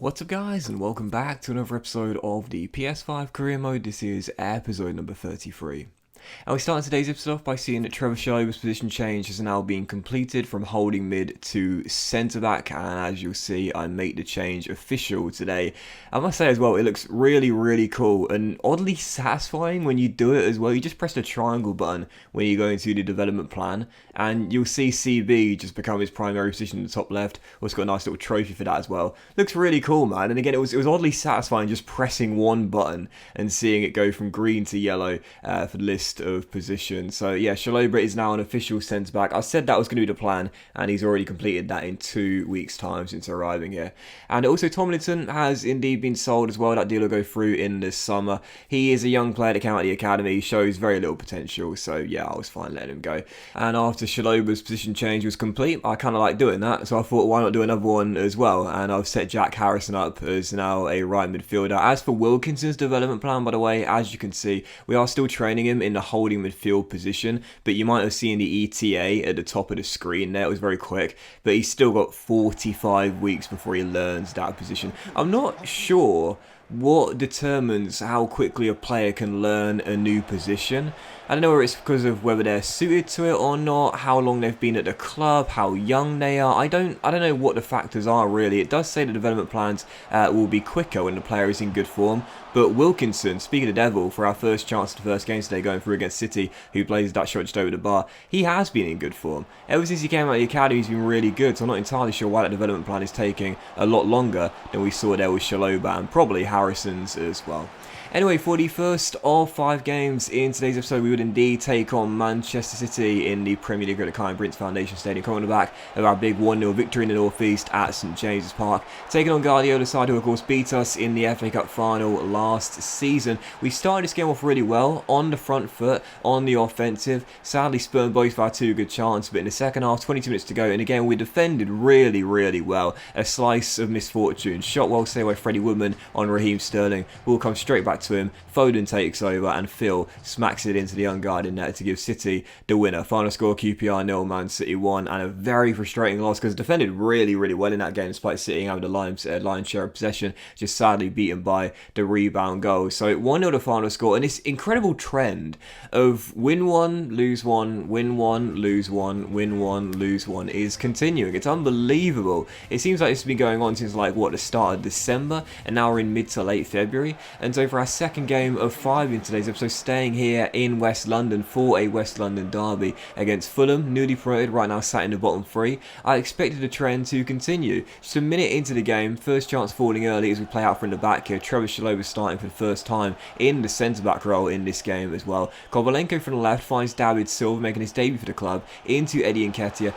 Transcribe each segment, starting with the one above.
What's up guys, and welcome back to another episode of the PS5 Career Mode. This is episode number 33. And we start today's episode off by seeing that Trevor Chalobah's position change has now been completed from holding mid to centre back, and as you'll see I make the change official today. I must say as well, it looks really cool and oddly satisfying when you do it as well. You just press the triangle button when you go into the development plan and you'll see CB just become his primary position in the top left. Also got a nice little trophy for that as well. Looks really cool, man. And again, it was oddly satisfying just pressing one button and seeing it go from green to yellow for the list of positions. So yeah, Chalobah is now an official centre back. I said that was going to be the plan, and he's already completed that in 2 weeks' time since arriving here. And also Tomlinson has indeed been sold as well. That deal will go through in the summer. He is a young player that came out of the academy. He shows very little potential, so yeah, I was fine letting him go. And after Chalobah's position change was complete, I kind of like doing that, so I thought why not do another one as well. And I've set Jack Harrison up as now a right midfielder. As for Wilkinson's development plan, by the way, as you can see, we are still training him in the holding midfield position, but you might have seen the ETA at the top of the screen there. It was very quick, but he's still got 45 weeks before he learns that position. I'm not sure what determines how quickly a player can learn a new position. I don't know whether it's because of whether they're suited to it or not, how long they've been at the club, how young they are. I don't know what the factors are really. It does say the development plans will be quicker when the player is in good form. But Wilkinson, speaking of the devil, for our first chance at the first game today going through against City, who plays that shot just over the bar, he has been in good form. Ever since he came out of the academy, he's been really good, so I'm not entirely sure why that development plan is taking a lot longer than we saw there with Chalobah and probably Harrison's as well. Anyway, for the first of 5 games in today's episode, we would indeed take on Manchester City in the Premier League at the Kai Prince Foundation Stadium, coming on the back of our big 1-0 victory in the North East at St James's Park. Taking on Guardiola's side, who of course beat us in the FA Cup final last season. We started this game off really well, on the front foot, on the offensive. Sadly spurned both of our 2 good chances, but in the second half, 22 minutes to go, and again we defended really well. A slice of misfortune. Shot well saved by Freddie Woodman on Raheem Sterling. Ball comes straight back to him. Foden takes over and Phil smacks it into the unguarded net to give City the winner. Final score QPR 0, Man City 1, and a very frustrating loss because defended really well in that game despite City having the lion's share of possession, just sadly beaten by the rebound goal. So 1-0 the final score, and this incredible trend of win 1, lose 1, win 1, lose 1, win 1, lose 1 is continuing. It's unbelievable. It seems like this has been going on since the start of December, and now we're in mid to late February. And so for our second game of 5 in today's episode, staying here in West London for a West London derby against Fulham, newly promoted, right now sat in the bottom 3. I expected the trend to continue. Just a minute into the game, first chance falling early as we play out from the back here. Trevor Chalobah starting for the first time in the centre-back role in this game as well. Kovalenko from the left finds David Silva making his debut for the club into Eddie Nketiah.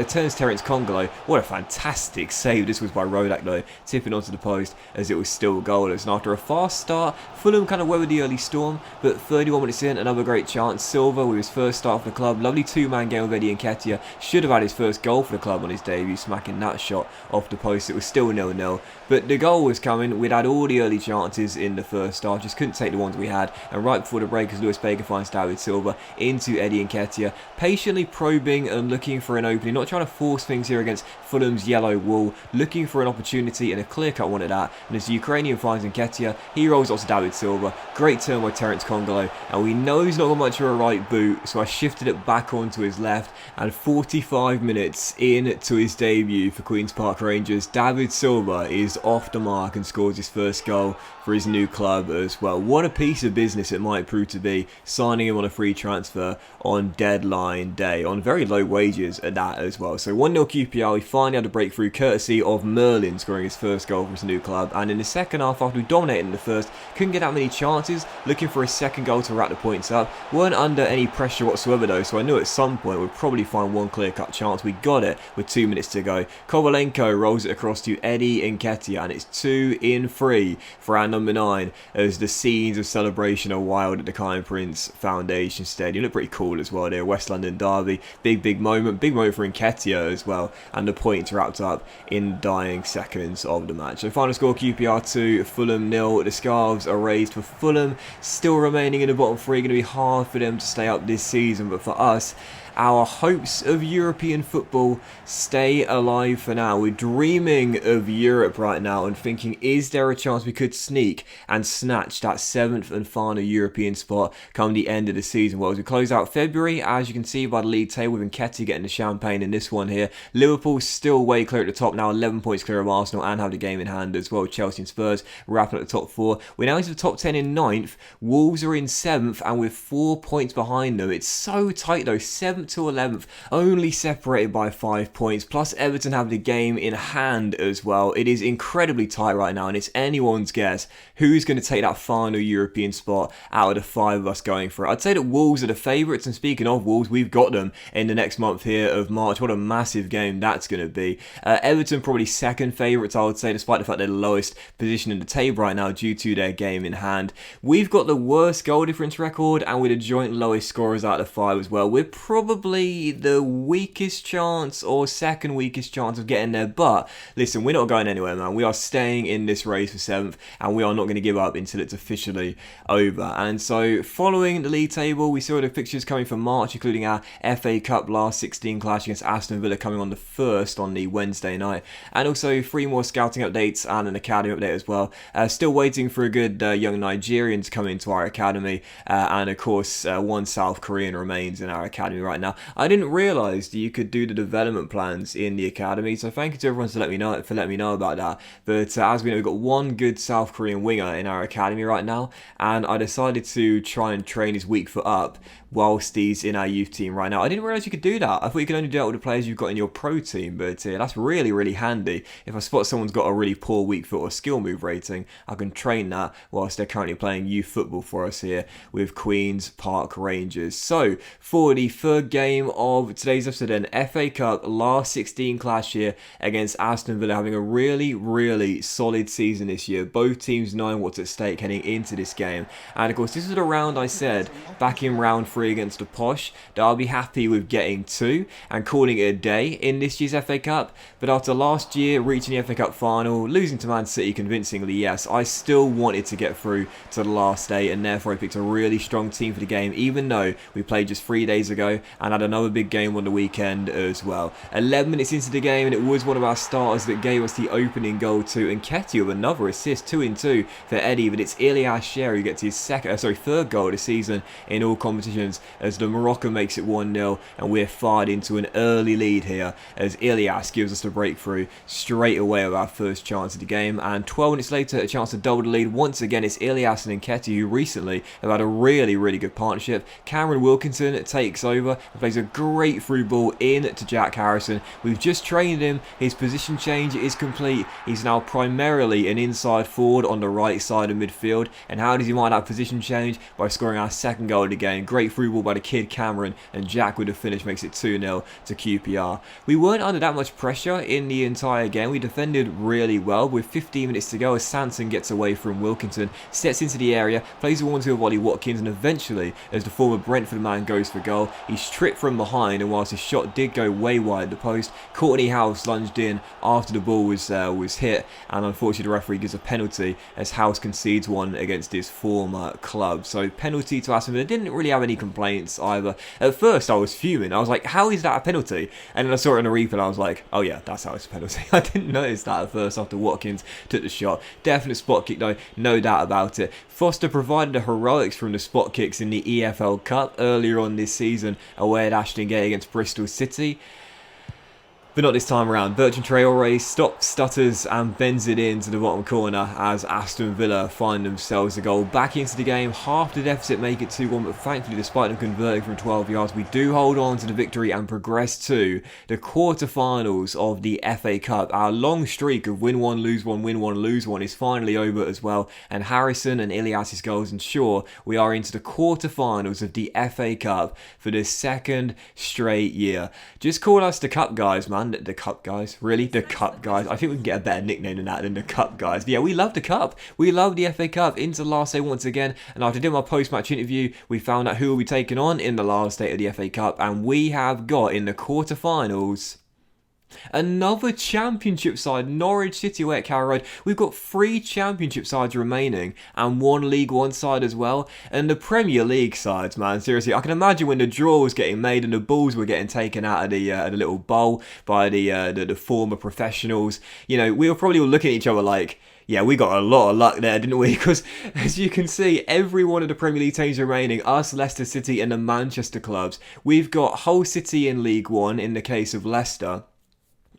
Turns Terence Congolo. What a fantastic save this was by Rodak though, tipping onto the post as it was still goalless. And after a fast start, Fulham kind of weathered the early storm, but 31 minutes in, another great chance. Silva with his first start for the club. Lovely 2-man game with Eddie Nketiah. Should have had his first goal for the club on his debut, smacking that shot off the post. It was still 0-0, but the goal was coming. We'd had all the early chances in the first half, just couldn't take the ones we had. And right before the break, as Lewis Baker finds David Silva into Eddie Nketiah, patiently probing and looking for an opening, not trying to force things here against Fulham's yellow wall, looking for an opportunity and a clear-cut one at that. And as the Ukrainian finds Nketiah, he rolls off to David Silva. Great turn by Terence Congolo, and we know he's not got much of a right boot, so I shifted it back onto his left. And 45 minutes into his debut for Queen's Park Rangers, David Silva is off the mark and scores his first goal for his new club as well. What a piece of business it might prove to be, signing him on a free transfer on deadline day, on very low wages at that as well. So 1-0 QPR, we finally had a breakthrough courtesy of Merlin scoring his first goal for his new club. And in the second half, after we dominated in the first, couldn't get that many chances, looking for a second goal to rack the points up. Weren't under any pressure whatsoever though, so I knew at some point we'd probably find one clear-cut chance. We got it with 2 minutes to go. Kovalenko rolls it across to Eddie Nketiah, and it's 2 in 3 for our number 9 as the scenes of celebration are wild at the Kai Prince Foundation Stadium. Look pretty cool as well there. West London derby, big moment for Nketiah as well, and the points wrapped up in dying seconds of the match. So final score QPR 2, Fulham 0. The scarves are raised for Fulham, still remaining in the bottom 3. Going to be hard for them to stay up this season, but for us, our hopes of European football stay alive for now. We're dreaming of Europe right now and thinking, is there a chance we could sneak and snatch that 7th and final European spot come the end of the season? Well, as we close out February, as you can see by the league table, with Nketiah getting the champagne in this one here, Liverpool still way clear at the top now, 11 points clear of Arsenal and have the game in hand as well. Chelsea and Spurs wrapping up the top 4. We're now into the top 10 in 9th. Wolves are in 7th and with 4 points behind them. It's so tight though, 7th to 11th, only separated by 5 points. Plus Everton have the game in hand as well. It is incredibly tight right now and it's anyone's guess who's going to take that final European spot out of the 5 of us going for it. I'd say that Wolves are the favourites, and speaking of Wolves, we've got them in the next month here of March. What a massive game that's going to be. Everton probably second favourites, I would say, despite the fact they're the lowest position in the table right now due to their game in hand. We've got the worst goal difference record and we're the joint lowest scorers out of the 5 as well. We're probably the weakest chance or second weakest chance of getting there, but listen, we're not going anywhere, man. We are staying in this race for 7th and we are not going to give up until it's officially over. And so following the league table, we saw the fixtures coming for March, including our FA Cup last 16 clash against Aston Villa coming on the 1st on the Wednesday night, and also 3 more scouting updates and an academy update as well. Still waiting for a good young Nigerian to come into our academy, and of course 1 South Korean remains in our academy right now. I didn't realise that you could do the development plans in the academy, so thank you to everyone for letting me know about that. But as we know, we've got 1 good South Korean winger in our academy right now, and I decided to try and train his weak foot up whilst he's in our youth team right now. I didn't realise you could do that. I thought you could only do that with the players you've got in your pro team, but that's really, really handy. If I spot someone's got a really poor weak foot or skill move rating, I can train that whilst they're currently playing youth football for us here with Queen's Park Rangers. So, for the 3rd game of today's episode then, FA Cup last 16 clash here against Aston Villa, having a really, really solid season this year. Both teams knowing what's at stake heading into this game. And of course, this is the round I said back in round 3 against the Posh that I'll be happy with getting 2 and calling it a day in this year's FA Cup. But after last year reaching the FA Cup final, losing to Man City convincingly, yes, I still wanted to get through to the last day, and therefore I picked a really strong team for the game, even though we played just 3 days ago and had another big game on the weekend as well. 11 minutes into the game, and it was one of our starters that gave us the opening goal to Nketiah with another assist, 2 in 2 for Eddie. But it's Ilias Sher who gets his 3rd goal of the season in all competitions, as the Moroccan makes it 1-0, and we're fired into an early lead here as Ilias gives us the breakthrough straight away with our first chance of the game. And 12 minutes later, a chance to double the lead. Once again, it's Ilias and Nketiah who recently have had a really, really good partnership. Cameron Wilkinson takes over and plays a great through ball in to Jack Harrison. We've just trained him. His position change is complete. He's now primarily an inside forward on the right side of midfield. And how does he mind that position change? By scoring our 2nd goal of the game. Great through ball by the kid Cameron, and Jack with the finish makes it 2-0 to QPR. We weren't under that much pressure in the entire game. We defended really well with 15 minutes to go as Sanson gets away from Wilkinson, steps into the area, plays a 1-2 of Ollie Watkins, and eventually, as the former Brentford man goes for goal, he's tripped from behind, and whilst his shot did go way wide the post, Courtney House lunged in after the ball was hit, and unfortunately the referee gives a penalty as House concedes one against his former club. So penalty to Aston Villa. Didn't really have any complaints either. At first I was fuming. I was like, how is that a penalty? And then I saw it on a replay and I was like, oh yeah, that's how it's a penalty. I didn't notice that at first after Watkins took the shot. Definite spot kick though, no doubt about it. Foster provided the heroics from the spot kicks in the EFL Cup earlier on this season away at Ashton Gate against Bristol City. But not this time around. Bertrand Traore stops, stutters and bends it into the bottom corner as Aston Villa find themselves a goal back into the game. Half the deficit make it 2-1, but thankfully despite them converting from 12 yards, we do hold on to the victory and progress to the quarterfinals of the FA Cup. Our long streak of win one, lose one, win one, lose one is finally over as well, and Harrison and Ilias's goals ensure we are into the quarterfinals of the FA Cup for the 2nd straight year. Just call us the Cup guys, man. The Cup guys, really? The Cup guys. I think we can get a better nickname than that, than the Cup guys. But yeah, we love the Cup. We love the FA Cup. Into the last day once again, and after doing my post-match interview, we found out who will be taking on in the last day of the FA Cup, and we have got in the quarterfinals Another championship side, Norwich City away at Carrow Road. We've got 3 championship sides remaining and 1 League One side as well. And the Premier League sides, man, seriously, I can imagine when the draw was getting made and the balls were getting taken out of the little bowl by the former professionals. You know, we were probably all looking at each other like, yeah, we got a lot of luck there, didn't we? Because, as you can see, every one of the Premier League teams remaining, us, Leicester City and the Manchester clubs, we've got Hull City in League One in the case of Leicester.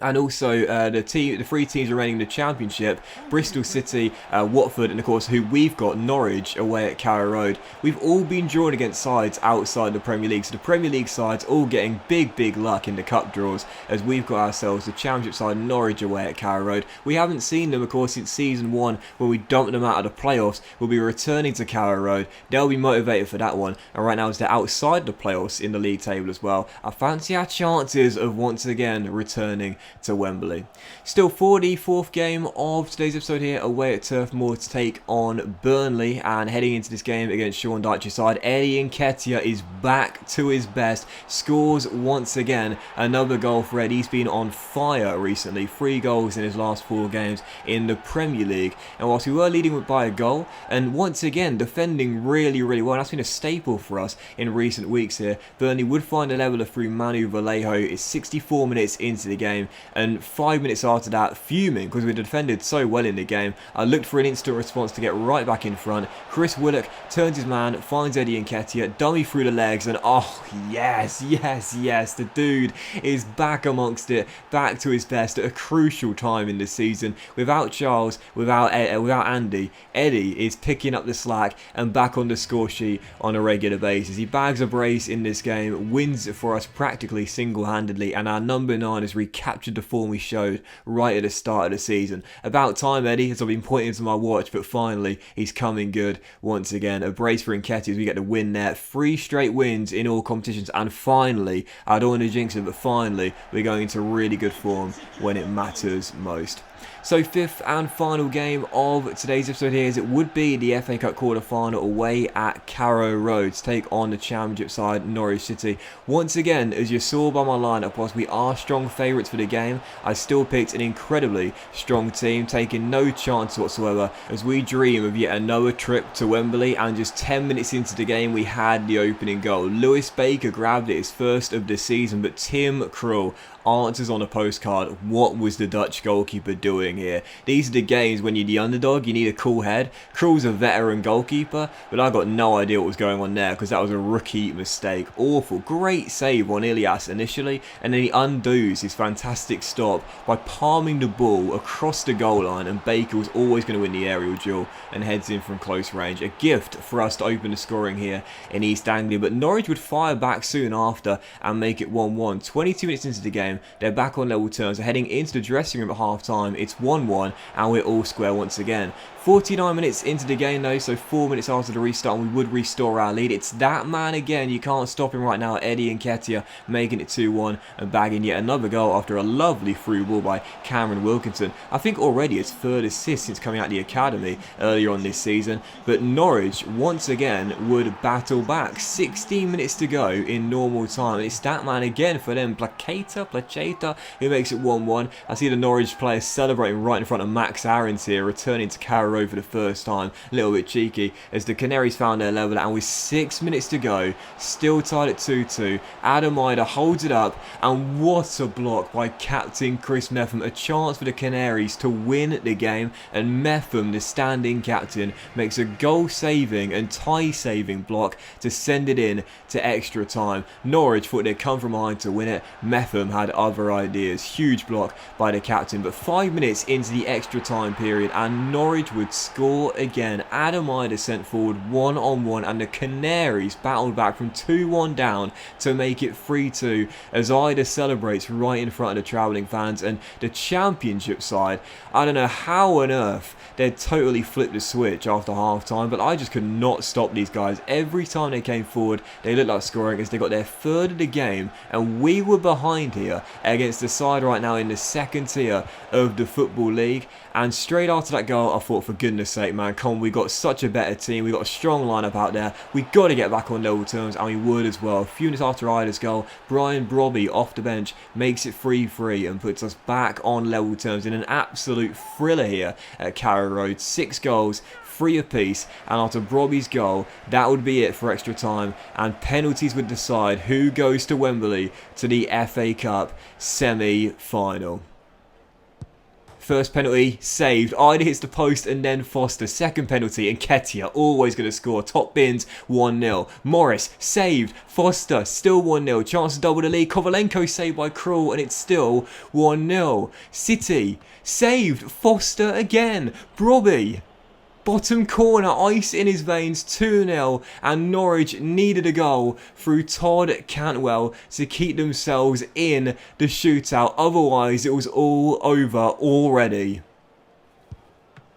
And also the 3 teams remaining in the Championship, Bristol City, Watford, and of course who we've got, Norwich, away at Carrow Road. We've all been drawn against sides outside the Premier League, so the Premier League sides all getting big luck in the cup draws, as we've got ourselves the Championship side, Norwich, away at Carrow Road. We haven't seen them, of course, since Season 1, where we dumped them out of the playoffs. We'll be returning to Carrow Road. They'll be motivated for that one, and right now as they're outside the playoffs in the league table as well, I fancy our chances of once again returning to Wembley. Still 44th game of today's episode here away at Turf Moor to take on Burnley, and heading into this game against Sean Dyche's side, Eddie Nketiah is back to his best, scores once again, another goal for Ed. He's been on fire recently, 3 goals in his last 4 games in the Premier League, and whilst we were leading by a goal and once again defending really well, and that's been a staple for us in recent weeks here, Burnley would find a leveller through Manu Vallejo. It's 64 minutes into the game, and 5 minutes after that, fuming because we defended so well in the game, I looked for an instant response to get right back in front. Chris Willock turns his man, finds Eddie Nketiah, dummy through the legs, and oh yes, the dude is back amongst it, back to his best at a crucial time in this season. Without Charles, without Andy, Eddie is picking up the slack and back on the score sheet on a regular basis. He bags a brace in this game, wins it for us practically single-handedly, and our number 9 has recaptured the form we showed right at the start of the season. About time, Eddie, as I've been pointing to my watch, but finally he's coming good once again. A brace for Nketiah as we get the win there. 3 straight wins in all competitions, and finally, I don't want to jinx it, but finally we're going into really good form when it matters most. So 5th and final game of today's episode here is it would be the FA Cup Quarterfinal away at Carrow Road to take on the Championship side Norwich City. Once again, as you saw by my lineup, whilst we are strong favourites for the game, I still picked an incredibly strong team, taking no chance whatsoever as we dream of yet another trip to Wembley, and just 10 minutes into the game we had the opening goal. Lewis Baker grabbed it, his first of the season, but Tim Krul answers on a postcard. What was the Dutch goalkeeper doing here? These are the games when you're the underdog, you need a cool head. Krul's a veteran goalkeeper, but I got no idea what was going on there because that was a rookie mistake. Awful. Great save on Ilias initially, and then he undoes his fantastic stop by palming the ball across the goal line, and Baker was always going to win the aerial duel and heads in from close range. A gift for us to open the scoring here in East Anglia, but Norwich would fire back soon after and make it 1-1. 22 minutes into the game, they're back on level terms. They're heading into the dressing room at half time. It's 1-1 and we're all square once again. 49 minutes into the game though, so 4 minutes after the restart, and we would restore our lead. It's that man again, you can't stop him right now, Eddie Nketiah, making it 2-1 and bagging yet another goal after a lovely through ball by Cameron Wilkinson. I think already his 3rd assist since coming out of the academy earlier on this season, but Norwich once again would battle back. 16 minutes to go in normal time, and it's that man again for them, Placeta, who makes it 1-1. I see the Norwich players celebrating right in front of Max Aarons here, returning to Carrow Road for the first time. A little bit cheeky as the Canaries found their level, and with 6 minutes to go, still tied at 2-2, Adam Ider holds it up, and what a block by captain Chris Metham. A chance for the Canaries to win the game, and Metham, the standing captain, makes a goal-saving and tie-saving block to send it in to extra time. Norwich thought they'd come from behind to win it. Metham had other ideas. Huge block by the captain, but 5 minutes into the extra time period and Norwich would score again. Adam Ider sent forward 1-on-1, and the Canaries battled back from 2-1 down to make it 3-2 as Ider celebrates right in front of the travelling fans. And the Championship side, I don't know how on earth they'd totally flipped the switch after half time, but I just could not stop these guys. Every time they came forward they looked like scoring as they got their 3rd of the game, and we were behind here against the side right now in the second tier of the Football League. And straight after that goal, I thought, for goodness sake, man, come on, we got such a better team. We got a strong lineup out there. We got to get back on level terms, and we would as well. A few minutes after Ida's goal, Brian Brobby off the bench makes it 3-3 and puts us back on level terms in an absolute thriller here at Carrow Road. 6 goals, 3 apiece, and after Brobby's goal, that would be it for extra time, and penalties would decide who goes to Wembley to the FA Cup semi-final. First penalty, saved. Ida hits the post and then Foster. Second penalty, and Ketia, always going to score. Top bins, 1-0. Morris, saved. Foster, still 1-0. Chance to double the lead. Kovalenko saved by Krul, and it's still 1-0. City, saved. Foster again. Brobby. Bottom corner, ice in his veins, 2-0, and Norwich needed a goal through Todd Cantwell to keep themselves in the shootout. Otherwise, it was all over already.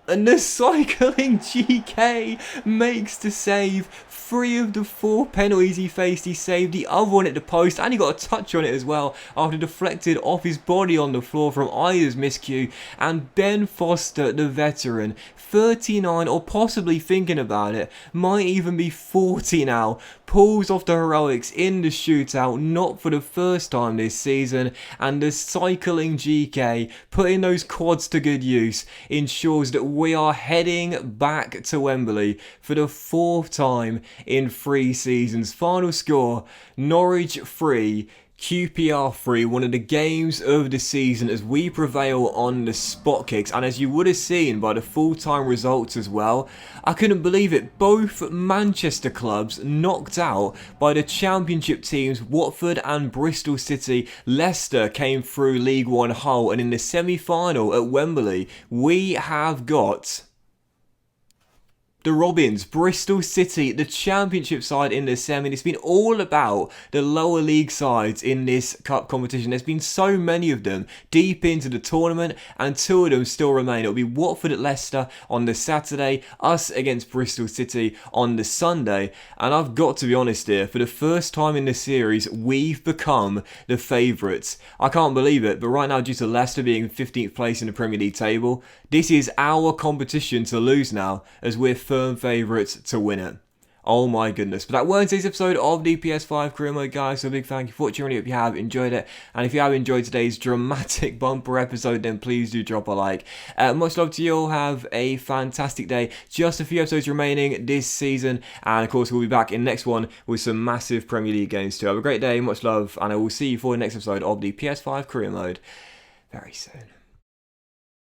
And the cycling GK makes the save. 3 of the 4 penalties he faced, he saved. The other one at the post, and he got a touch on it as well after deflected off his body on the floor from Ida's miscue. And Ben Foster, the veteran, 39, or possibly thinking about it, might even be 40 now, pulls off the heroics in the shootout, not for the first time this season, and the cycling GK, putting those quads to good use, ensures that we are heading back to Wembley for the 4th time in 3 seasons. Final score, Norwich 3, QPR 3, one of the games of the season as we prevail on the spot kicks. And as you would have seen by the full-time results as well, I couldn't believe it. Both Manchester clubs knocked out by the Championship teams, Watford and Bristol City. Leicester came through League One Hull, and in the semi-final at Wembley, we have got the Robins, Bristol City, the Championship side in the semi. It's been all about the lower league sides in this cup competition. There's been so many of them deep into the tournament, and 2 of them still remain. It'll be Watford at Leicester on the Saturday, us against Bristol City on the Sunday. And I've got to be honest here, for the first time in the series, we've become the favourites. I can't believe it, but right now, due to Leicester being 15th place in the Premier League table, this is our competition to lose now, as we're firm favourites to win it. Oh my goodness. But that was today's episode of the PS5 Career Mode, guys. So a big thank you for watching. I really hope you have enjoyed it. And if you have enjoyed today's dramatic bumper episode, then please do drop a like. Much love to you all. Have a fantastic day. Just a few episodes remaining this season. And of course, we'll be back in the next one with some massive Premier League games too. Have a great day. Much love. And I will see you for the next episode of the PS5 Career Mode very soon.